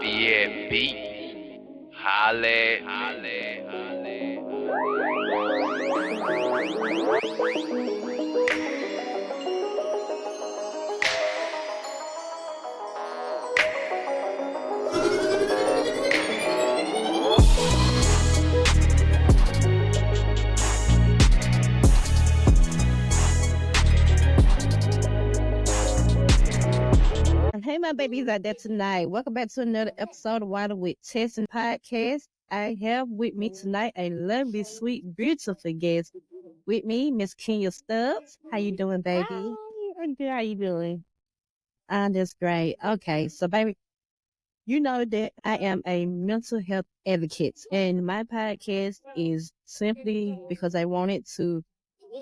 BNB. Halle, halle, halle. And hey, my babies out there tonight. Welcome back to another episode of Water with Tess and Podcast. I have with me tonight a lovely, sweet, beautiful guest with me, Miss Kenya Stubbs. How you doing, baby? Hi, I'm good. How you doing? I'm just great. Okay, so baby, you know that I am a mental health advocate, and my podcast is simply because I wanted to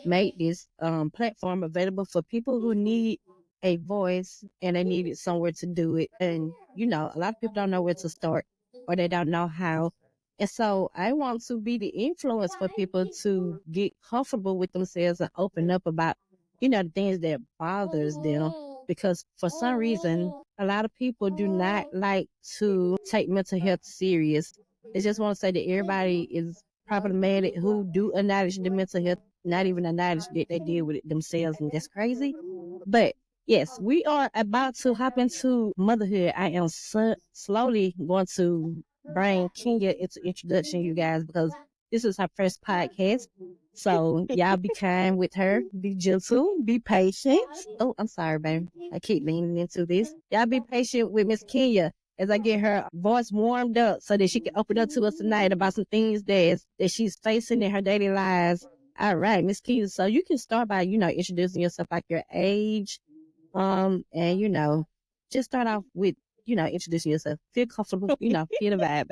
make this platform available for people who need a voice and they needed somewhere to do it. And, you know, a lot of people don't know where to start or they don't know how. And so I want to be the influence for people to get comfortable with themselves and open up about, you know, the things that bothers them. Because for some reason, a lot of people do not like to take mental health serious. They just want to say that everybody is problematic who do acknowledge the mental health, not even acknowledge that they deal with it themselves, and that's crazy. But yes, we are about to hop into motherhood. I am slowly going to bring Kenya into introduction, you guys, because this is her first podcast. So y'all be kind with her, be gentle, be patient. Oh, I'm sorry, baby. I keep leaning into this. Y'all be patient with Miss Kenya as I get her voice warmed up so that she can open up to us tonight about some things that she's facing in her daily lives. All right, Miss Kenya. So you can start by, you know, introducing yourself, like your age, and you know, just start off with, you know, introducing yourself. Feel comfortable, you know, feel the vibe.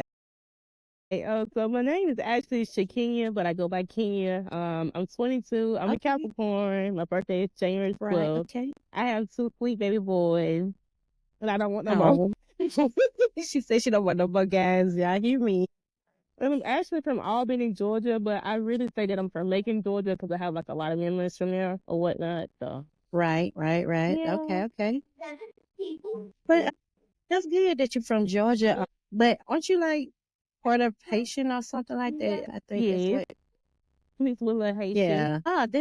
Hey, so my name is actually Shakenya, but I go by Kenya. I'm 22. I'm a Okay, Capricorn. My birthday is January right, 12th. okay. I have two sweet baby boys, and I don't want no more. Oh, she said she don't want no more guys. Y'all hear me? I'm actually from Albany, Georgia, but I really say that I'm from Macon, Georgia, because I have like a lot of memories from there or whatnot. So Right, right, right. yeah, Okay, okay. But that's good that you're from Georgia. But aren't you like part of Haitian or something like that? I think that's yes, what. mixed with a Haitian. Yeah.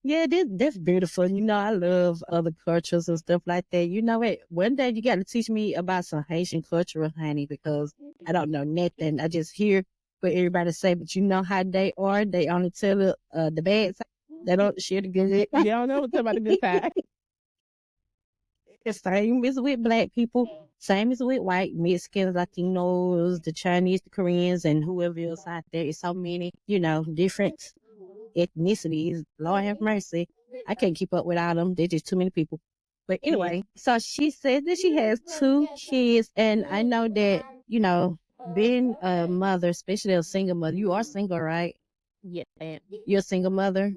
Yeah, that's beautiful. You know, I love other cultures and stuff like that. You know what? One day you got to teach me about some Haitian culture, honey, because I don't know nothing. I just hear what everybody say, but you know how they are. They only tell the bad side. They don't share the good. They don't know what's about the good side. The same as with black people, same as with white, Mexicans, Latinos, the Chinese, the Koreans, and whoever else out there. It's so many, you know, different ethnicities. Lord have mercy. I can't keep up with all them. There's just too many people. But Yeah, anyway, so she said that she has two kids, and I know that, you know, being a mother, especially a single mother, you are single, right? yes, and You're a single mother.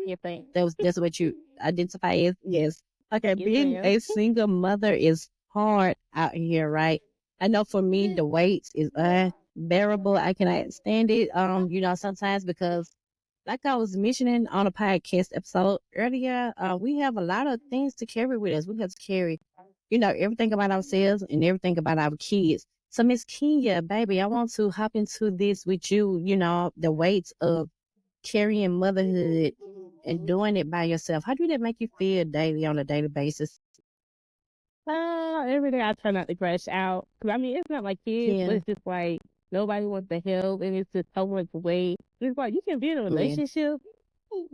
yes, and That's what you identify as. Yes. Okay, yes, being ma'am. a single mother is hard out here, right? I know for me the weight is unbearable. I cannot stand it. You know, sometimes because like I was mentioning on a podcast episode earlier, we have a lot of things to carry with us. We have to carry, you know, everything about ourselves and everything about our kids. So Miss Kenya, baby, I want to hop into this with you, you know, the weight of carrying motherhood and doing it by yourself. How do that make you feel daily on a daily basis? Every day I try not to crash out. Cause I mean, it's not like kids, but Yeah, it's just like nobody wants to help, and it's just so much weight. It's like you can be in a yeah. relationship,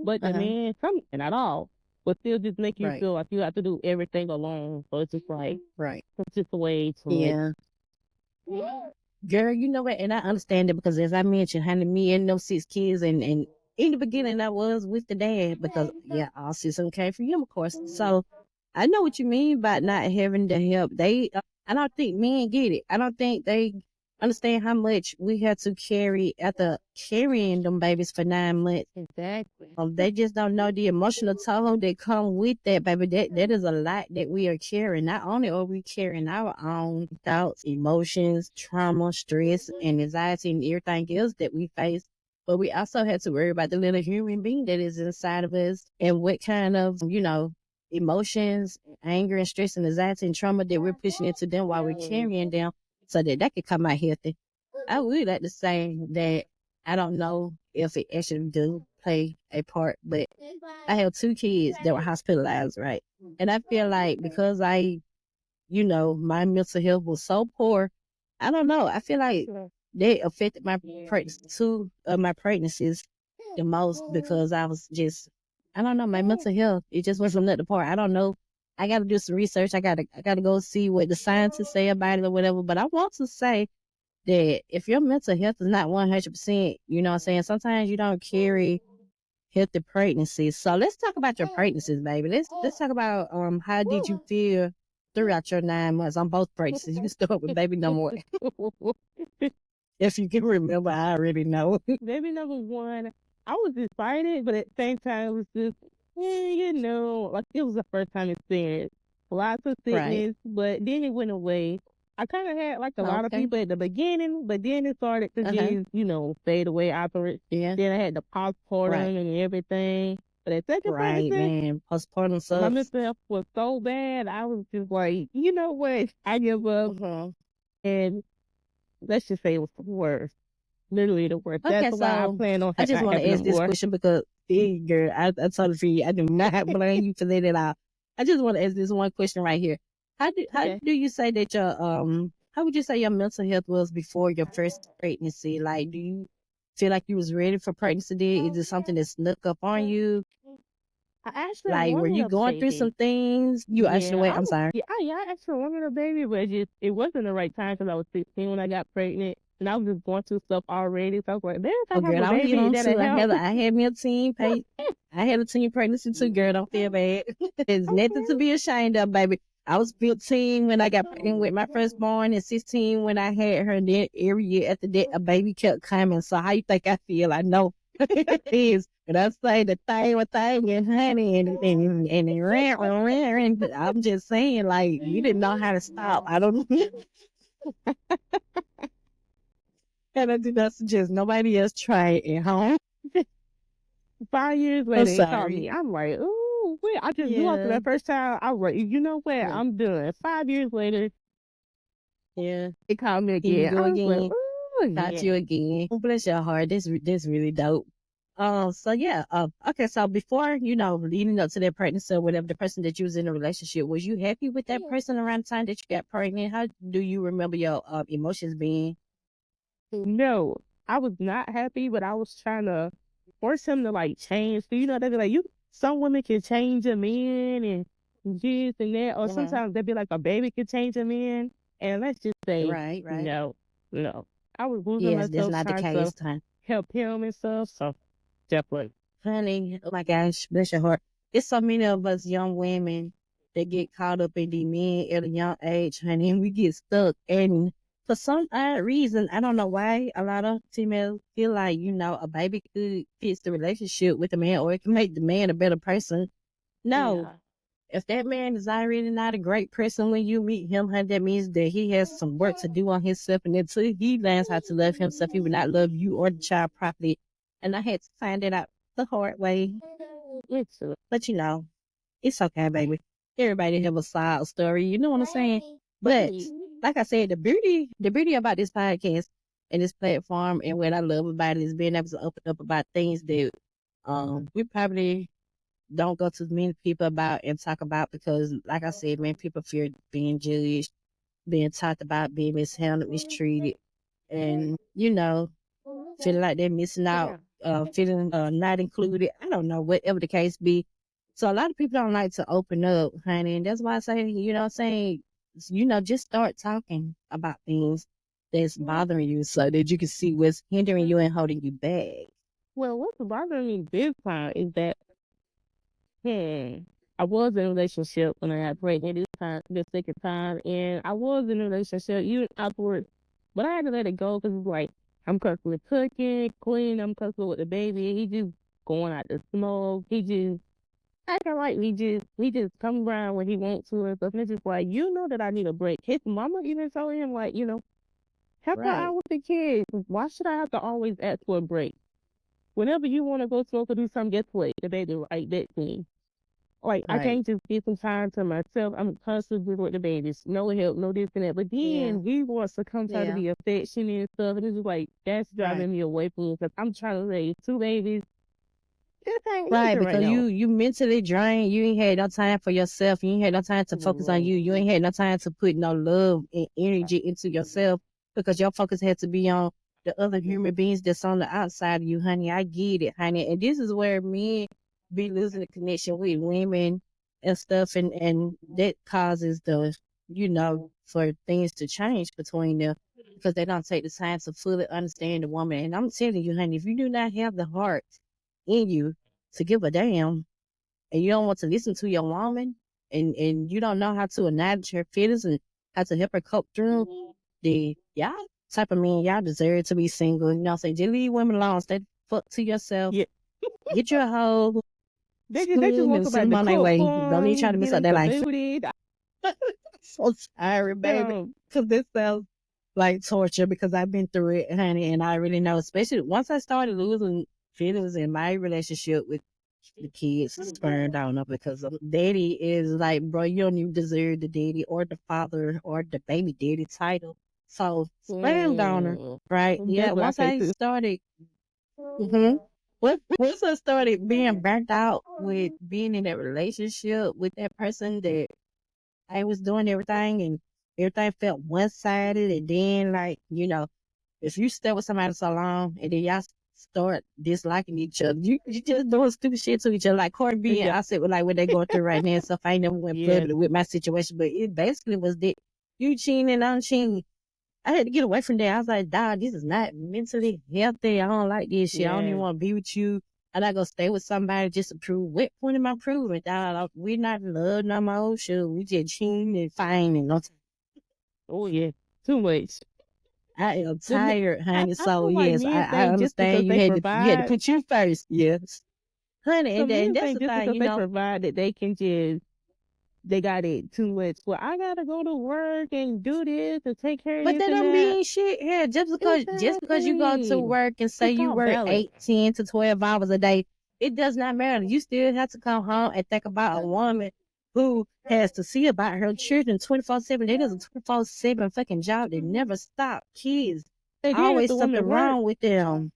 but the Uh-huh. man, some and not all, but still just make you Right, feel like you have to do everything alone. So it's just like right. it's just way too much. Yeah. Girl, you know what? And I understand it because as I mentioned, honey, me and those six kids and in the beginning I was with the dad because yeah, all six of them came from him, of course. So I know what you mean by not having the help. I don't think men get it. I don't think they understand how much we had to carry after carrying them babies for 9 months. Exactly. They just don't know the emotional toll that come with that, baby. That is a lot that we are carrying. Not only are we carrying our own thoughts, emotions, trauma, stress, and anxiety, and everything else that we face, but we also have to worry about the little human being that is inside of us and what kind of, you know, emotions, anger, and stress, and anxiety and trauma that we're pushing into them while we're carrying them. so that that could come out healthy. I would like to say that I don't know if it actually do play a part, but I have two kids that were hospitalized, right? And I feel like because my mental health was so poor, I don't know. I feel like they affected my pregnancy, two of my pregnancies the most because I was just, I don't know, my mental health, it just wasn't up to par. I don't know. I got to do some research. I gotta go see what the scientists say about it or whatever. But I want to say that if your mental health is not 100%, you know what I'm saying? Sometimes you don't carry healthy pregnancies. So let's talk about your pregnancies, baby. Let's talk about how did you feel throughout your 9 months on both pregnancies? You can start with baby number one. If you can remember, I already know. Baby number one, I was excited, but at the same time, it was just, like it was the first time experience. Lots of Right. sickness, but then it went away. I kind of had like a lot of Okay. people at the beginning, but then it started to Uh-huh. just, fade away afterwards. Yeah. Then I had the Right. postpartum and everything. But at second Right, pregnancy, man. Postpartum my sucks. mental health was so bad. I was just like, you know what? I give up. Uh-huh. And let's just say it was the worst. Literally the worst. That's Okay, why I so plan on I just not want to having no ask this more. question because, hey, girl, I told you, I do not blame you for that at all. I just want to ask this one question right here. How Okay. do you say that how would you say your mental health was before your first pregnancy? Like, do you feel like you was ready for pregnancy? Then? Is it something that snuck up on you? I actually Like, were wanted you a going through baby. some things? You actually Yeah, wait. I'm sorry. I actually wanted a baby, but it wasn't the right time because I was 16 when I got pregnant, and I was just going through stuff already. So I was like, maybe if I Oh, have girl, a I was baby, young that'll too. help. I had me a teen pay. I had a teen pregnancy too, girl. Don't feel bad. There's nothing to Okay. be ashamed of, baby. I was 15 when I got pregnant with my firstborn and 16 when I had her. And then every year after that, a baby kept coming. So how you think I feel? I know it is. But I say the thing with thing and honey and it ran. I'm just saying, like, we didn't know how to stop. I don't and I did not suggest nobody else try it at home. 5 years I'm later, it called me. sorry. I'm like, ooh, wait. I just knew after Yeah. that first time, I was like, you know what? Yeah. I'm done. 5 years later, Yeah. it called me Here you again. go I was like, again. ooh, Caught yeah. you again. Oh, bless your heart. This really dope. So yeah. Okay. So before leading up to that pregnancy or whatever, the person that you was in a relationship, was you happy with that person around the time that you got pregnant? How do you remember your emotions being? No, I was not happy, but I was trying to force him to like change. So, they be like, some women can change a man and this and that, or Uh-huh. sometimes they be like a baby can change a man. And let's just say, Right. Right. no, no. I was losing Yes, that's myself not the trying to case, huh? help him and stuff. So definitely. Honey, oh my gosh, bless your heart. It's so many of us young women that get caught up in the men at a young age, honey, and we get stuck. And for some odd reason, I don't know why, a lot of females feel like, a baby could fix the relationship with the man or it can make the man a better person. No. Yeah. If that man is already not a great person when you meet him, honey, that means that he has some work to do on himself. And until he learns how to love himself, he will not love you or the child properly. And I had to find it out the hard way. It's But it's okay, baby. Everybody have a side story. You know what I'm saying? But like I said, the beauty about this podcast and this platform and what I love about it is being able to open up about things that we probably don't go to many people about and talk about because, like I said, man, people fear being judged, being talked about, being mishandled, mistreated, and feeling like they're missing out, yeah. feeling not included. I don't know, whatever the case be. So a lot of people don't like to open up, honey, and that's why I say, what I'm saying, just start talking about things that's bothering you so that you can see what's hindering you and holding you back. Well, what's bothering me this time is that I was in a relationship when I got pregnant the second time, and I was in a relationship even afterwards, but I had to let it go because it's like I'm constantly cooking, cleaning, I'm comfortable with the baby. He just going out to smoke. He just acting like we just come around when he wants to and stuff. And it's just like that I need a break. His mama even told him like help her Right. out with the kids. Why should I have to always ask for a break? Whenever you want to go smoke or do something, guess what? The baby right back to me. Like I Right. can't just get some time to myself. I'm constantly with the babies. No help, no this and that. But Yeah. then he wants to come try to Yeah. be affectionate and stuff. And it's just like that's Right. driving me away from it because I'm trying to raise two babies. This ain't Right, easy right because now. you mentally drained. You ain't had no time for yourself. You ain't had no time to focus on Bro. you. You ain't had no time to put no love and energy into yourself because your focus had to be on the other human beings that's on the outside of you, honey. I get it, honey. And this is where men be losing the connection with women and stuff, and that causes the for things to change between them because they don't take the time to fully understand the woman. And I'm telling you, honey, if you do not have the heart in you to give a damn and you don't want to listen to your woman and you don't know how to acknowledge her feelings and how to help her cope through the y'all type of men, y'all deserve to be single. You know what I'm saying? Just leave women alone. Stay fuck to yourself. Yeah, Get your hoe, they just school want and send somebody them to on their cook way. Don't for even try to 'em, mess get up them their some life. booty. So sorry, You baby. know, Because this sounds like torture because I've been through it, honey, and I really know, especially once I started losing feelings in my relationship with the kids spurned on her because daddy is like, bro, you don't even deserve the daddy or the father or the baby daddy title. So spurned on her, mm, right? Yeah. that's what I Once say I too. started, once I started being burnt out with being in that relationship with that person that I was doing everything and everything felt one sided, and then if you stay with somebody so long and then y'all start disliking each other, you just doing stupid shit to each other. Like Corey B and Yeah, I said with like what they going through right now and stuff. I ain't never went yes, public with my situation, but it basically was that you cheating and I'm cheating. I had to get away from that. I was like, dog, this is not mentally healthy. I don't like this shit. I don't even yes. want to be with you. I'm not gonna stay with somebody just to prove what point am I proving? Dog, we're not in love no more. Sure, we just cheating and fighting and Oh yeah, too much. I am The men- tired, honey. I So feel like yes, I, men I think just because understand they you had to provide, put you first. Yes. Honey, so and men that's think the just thing, because they provide that they can just they got it too much. Well, I gotta go to work and do this and take care of but this that and don't that. mean shit here. Just because you go to Exactly. work and say It's you called work balance. 8, 10 to 12 hours a day, it does not matter. You still have to come home and think about a woman who has to see about her children 24/7. It is a 24/7 fucking job. They never stop. Kids, And then if always the woman something work, wrong with them.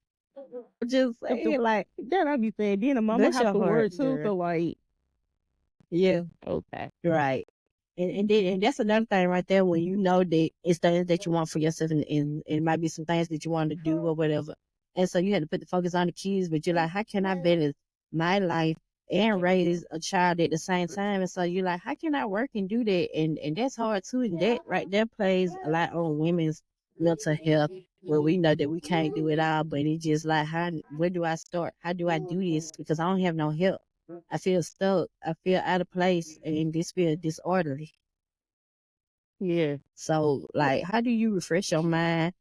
Just if the saying, like, then I be saying, then the mama bless have your to heart, work too. girl. So like, Yeah. okay, Right. And that's another thing right there when you know that it's things that you want for yourself and it might be some things that you want to do or whatever. And so you had to put the focus on the kids, but you're like, how can I better my life and raise a child at the same time? And so you're like, how can I work and do that? And that's hard too. And that right there plays a lot on women's mental health where we know that we can't do it all, but it's just like, where do I start? How do I do this? Because I don't have no help. I feel stuck. I feel out of place and this feel disorderly. yeah, So, like, how do you refresh your mind,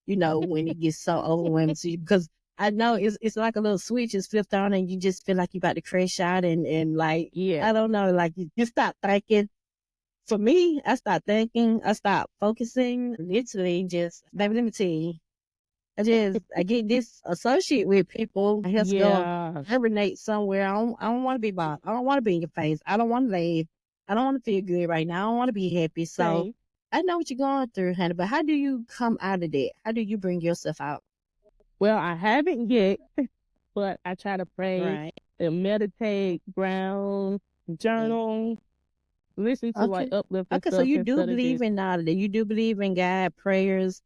when it gets so overwhelming to you? Because I know it's like a little switch is flipped on and you just feel like you about to crash out and like, yeah, I don't know, like you stop thinking. For me, I start thinking, I start focusing, literally just, baby, let me tell you, I get this associate with people. I have to go yeah. hibernate somewhere. I don't want to be bothered. I don't want to be in your face. I don't want to laugh. I don't want to feel good right now. I don't want to be happy. So Same. I know what you're going through, honey. But how do you come out of that? How do you bring yourself out? Well, I haven't yet, but I try to pray Right. and meditate, ground, Mm. journal, listen to like Okay. uplifting Okay. So stuff you do instead of believe just in all of that. You do believe in God, prayers,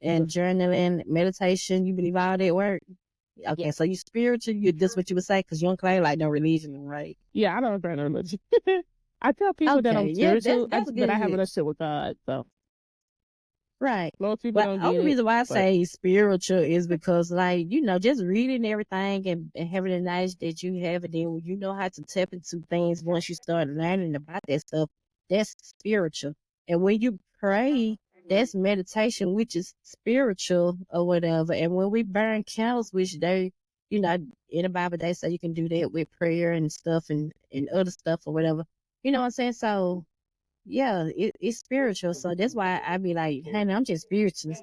and journaling, meditation. You believe all that work. yeah, Okay. So you spiritual. You That's what you would say because you don't claim like no religion, right? yeah. I don't agree on religion. I tell people that I'm Okay, yeah, spiritual, that's but I have a good. relationship with God. So Right. most people Well, don't get only it, reason why I but say spiritual is because, like, just reading everything and having the knowledge that you have, and then when you know how to tap into things once you start learning about that stuff, that's spiritual. And when you pray, that's meditation, which is spiritual or whatever. And when we burn candles, which you know, in the Bible, they say you can do that with prayer and stuff and other stuff or whatever. You know what I'm saying? So, yeah, it's spiritual. So that's why I be like, honey, I'm just spiritual.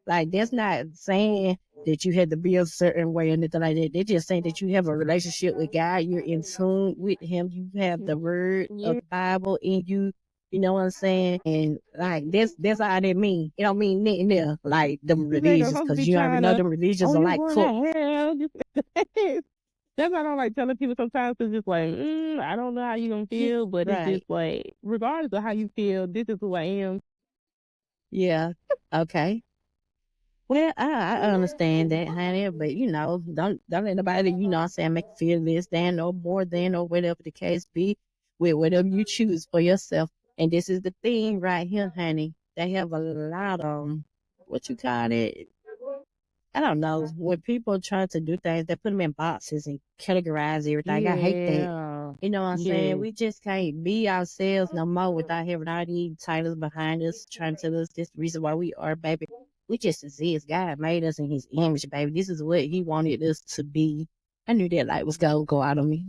Like, that's not saying that you had to be a certain way or anything like that. They just saying that you have a relationship with God, you're in tune with Him, you have the word of Yeah. the Bible in you. You know what I'm saying? And like that's all that mean. It don't mean nothing there like them Cause they religions, supposed to because be you already trying know to, them oh, religions are you're like going cult. to hell. That's why I don't like telling people sometimes. Cause it's like, I don't know how you gonna feel, but it's Right. just like, regardless of how you feel, this is who I am. Yeah. Okay. Well, I understand that, honey, but don't let nobody, what I'm saying, make you feel less than or more than or whatever the case be, with whatever you choose for yourself. And this is the thing right here, honey. They have a lot of what you call it. I don't know. When people try to do things, they put them in boxes and categorize everything. I hate that. Yeah. You know what I'm saying? Yes. We just can't be ourselves no more without having all these titles behind us trying to tell us this the reason why we are, baby. We just exist. God made us in His image, baby. This is what He wanted us to be. I knew that light was gonna go out on me,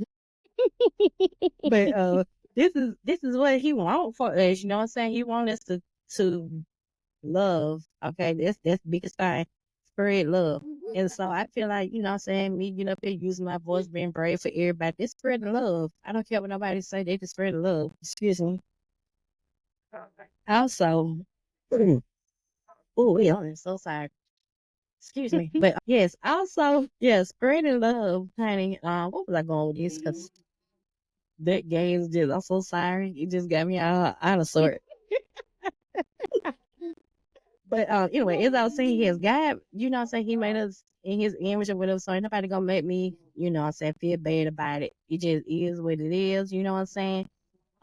but this is what He wants for us. You know what I'm saying? He wants us to love. Okay, that's the biggest thing. Spread love. And so I feel like, what I'm saying, me getting up here using my voice, being brave for everybody, it's spreading love. I don't care what nobody say, they just spread love. Excuse me. Also, oh, yeah, I'm so sorry. Excuse me. But yes, also, yeah, spreading love, honey. What was I going with this? Because that game is just, I'm so sorry. It just got me out of sort. But anyway, as I was saying, yes, God, what I'm saying, He made us in His image or whatever. So ain't nobody gonna make me, what I'm saying, feel bad about it. It just is what it is. You know what I'm saying?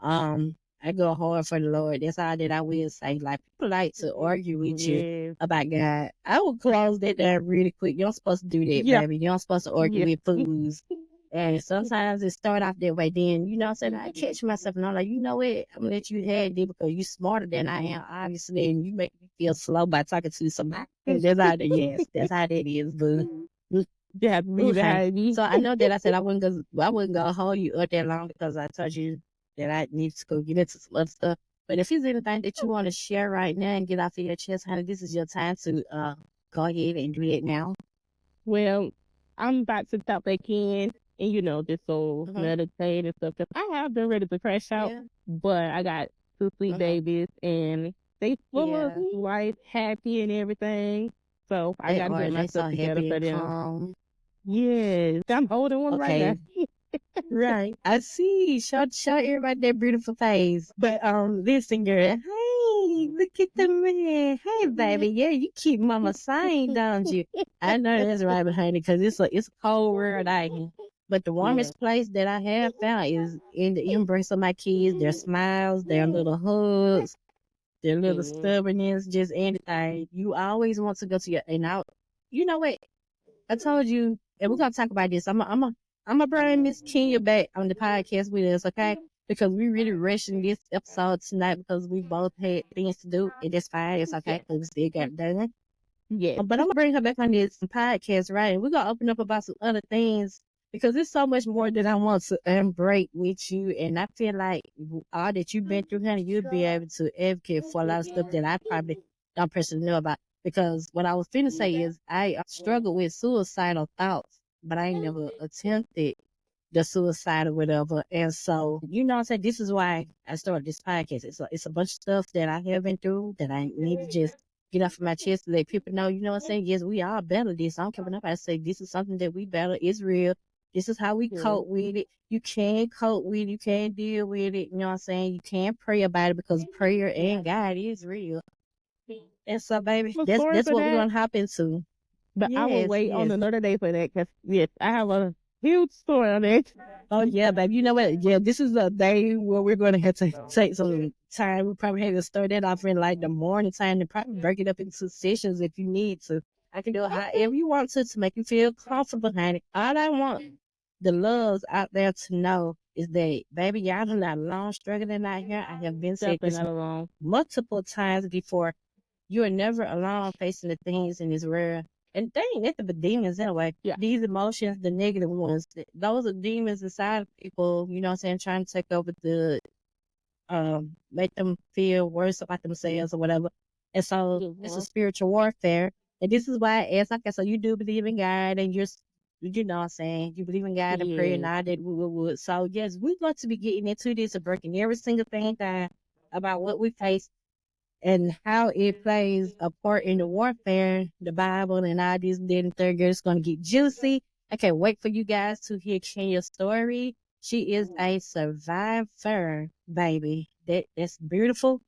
I go hard for the Lord. That's all that I will say. Like, people like to argue with you Yes. about God. I will close that down really quick. You're not supposed to do that, Yeah. baby. You're not supposed to argue Yeah. with fools. And sometimes it start off that way. Then, what I'm saying, I catch myself and I'm like, you know what? I'm gonna let you have it because you smarter than I am, obviously, and you make me feel slow by talking to somebody. And that's how yes, that's how that is, boo. You have to be Okay. behind me. So I know that I said I wasn't gonna hold you up that long because I told you that I need to go get into some other stuff. But if there's anything that you want to share right now and get off of your chest, honey, this is your time to go ahead and do it now. Well, I'm about to stop back in and, just so Hmm. meditate and stuff. Cause I have been ready to crash out, Yeah. but I got two sweet Hmm. babies and they full of Yeah. life, happy and everything. So I They got to are, get and they myself so together happy for and them. calm. Yes, I'm holding one right now. Okay. Right. I see. Show everybody that beautiful face. But listen, girl. Hey, look at the man. Hey, baby. Yeah, you keep mama sane, don't you? I know that's right behind it because it's a cold world out here. But the Yeah. warmest place that I have found is in the embrace of my kids, their smiles, their little hugs, their little Yeah. stubbornness, just anything. You always want to go to you know what? I told you, and we're gonna talk about this. I'm a bring Miss Kenya back on the podcast with us, okay? Because we really rushing this episode tonight because we both had things to do, and that's fine. It's okay because we still got it done. Yes. But I'm gonna bring her back on this podcast, right? And we're gonna open up about some other things because there's so much more that I want to embrace with you, and I feel like all that you've been through, honey, you'll be able to advocate for a lot of stuff that I probably don't personally know about. Because what I was finna say is I struggle with suicidal thoughts, but I ain't never attempted the suicide or whatever. And so, what I'm saying, this is why I started this podcast. It's a bunch of stuff that I have been through that I need to just get off of my chest to let people know, what I'm saying? Yes, we all battle this. I don't care what nobody say. This is something that we battle. It's real. This is how we Yes. cope with it. You can cope with it. You can deal with it. You know what I'm saying? You can pray about it because prayer and God is real. And so, baby, I'm that's sorry that's for what we're that, gonna hop into. but I will Yes, wait on yes. another day for that because, yes, I have a huge story on that. Oh yeah, baby. You know what? Yeah, this is a day where we're going to have to take some time. We probably have to start that off in like the morning time and probably break it up into sessions if you need to. I can do it however you want to make you feel comfortable, honey. All I want the loves out there to know is that, baby, y'all are not alone struggling out here. I have been said Definitely this not alone. multiple times before. You are never alone facing the things in this world. And they ain't nothing but demons anyway. Yeah. These emotions, the negative ones, those are demons inside of people, you know what I'm saying, trying to take over make them feel worse about themselves or whatever. And so it's a Mhm. spiritual warfare. And this is why I asked, okay, so you do believe in God and you know what I'm saying, you believe in God and prayer and Yes. all that. So, yes, we're going to be getting into this and breaking every single thing down about what we face and how it plays a part in the warfare, the Bible, and all these dead and third girls. It's going to get juicy. I can't wait for you guys to hear Kenya's story. She is a survivor, baby. That's beautiful.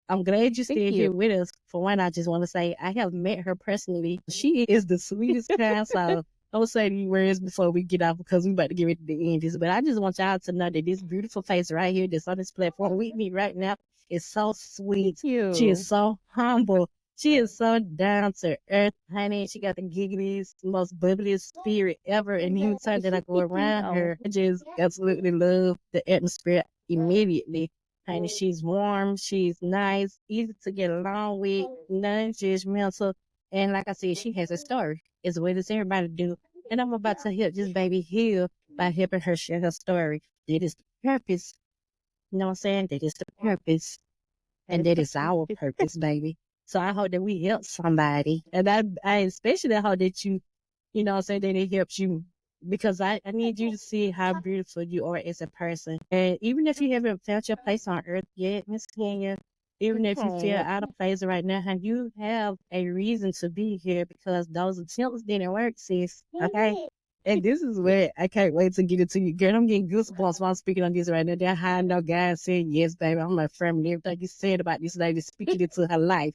I'm glad you're Thank still you. here with us. For one, I just want to say I have met her personally. She is the sweetest kind. So don't say these words before we get off because we about to get ready to end this. But I just want y'all to know that this beautiful face right here that's on this platform with me right now is so Thank sweet. She is you. so humble. She is so down to earth, honey. She got the giggliest, most bubbliest spirit ever. And any time that I go around Oh, her, I just absolutely love the atmosphere immediately. Honey, she's warm, she's nice, easy to get along with, non-judgmental. And like I said, she has a story as well as everybody do. And I'm about to help this baby heal by helping her share her story. That is the purpose. You know what I'm saying? That is the purpose. that And is that is our perfect. purpose, baby. So I hope that we help somebody. And I especially hope that you know what I'm saying, that it helps you because I need you to see how beautiful you are as a person. And even if you haven't found your place on earth yet, Miss Kenya, even if you feel Oh, out of place right now, and you have a reason to be here because those attempts didn't work, sis. Okay? And this is where I can't wait to get it to you. Girl, I'm getting goosebumps while I'm speaking on this right now. That high no guy saying, yes, baby, I'm affirming everything you said about this lady, speaking into her life.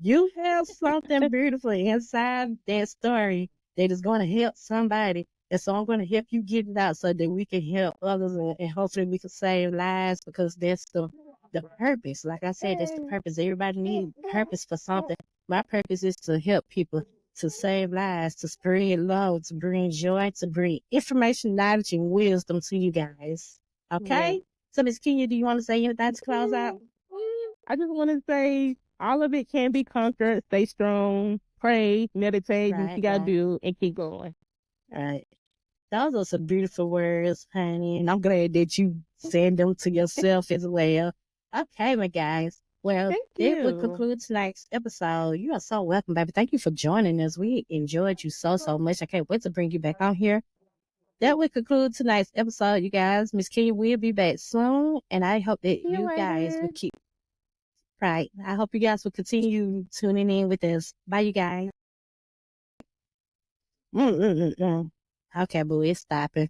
You have something beautiful inside that story that is going to help somebody. And so I'm going to help you get it out so that we can help others and hopefully we can save lives because that's the purpose. Like I said, that's the purpose. Everybody needs purpose for something. My purpose is to help people, to save lives, to spread love, to bring joy, to bring information, knowledge, and wisdom to you guys. yeah. Okay? So, Miss Kenya, do you want to say anything to close out? I just want to say all of it can be conquered. Stay strong, pray, meditate, do what Right, you got to right. do, and keep going. All right. Those are some beautiful words, honey, and I'm glad that you said them to yourself as well. Okay, my guys. Well, Thank that would you. conclude tonight's episode. You are so welcome, baby. Thank you for joining us. We enjoyed you so much. I can't wait to bring you back on here. That would conclude tonight's episode, you guys. Miss Kenya will be back soon, and I hope that See you you guys later. will keep right. I hope you guys will continue tuning in with us. Bye, you guys. Mm-mm-mm-mm. Okay, boo, it's stopping.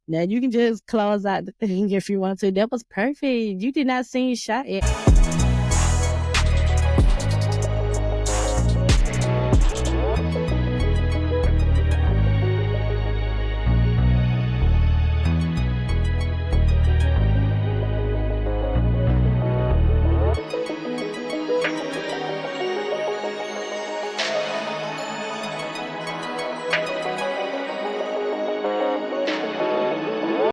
Now you can just close out the thing if you want to. That was perfect. You did not sing shot it.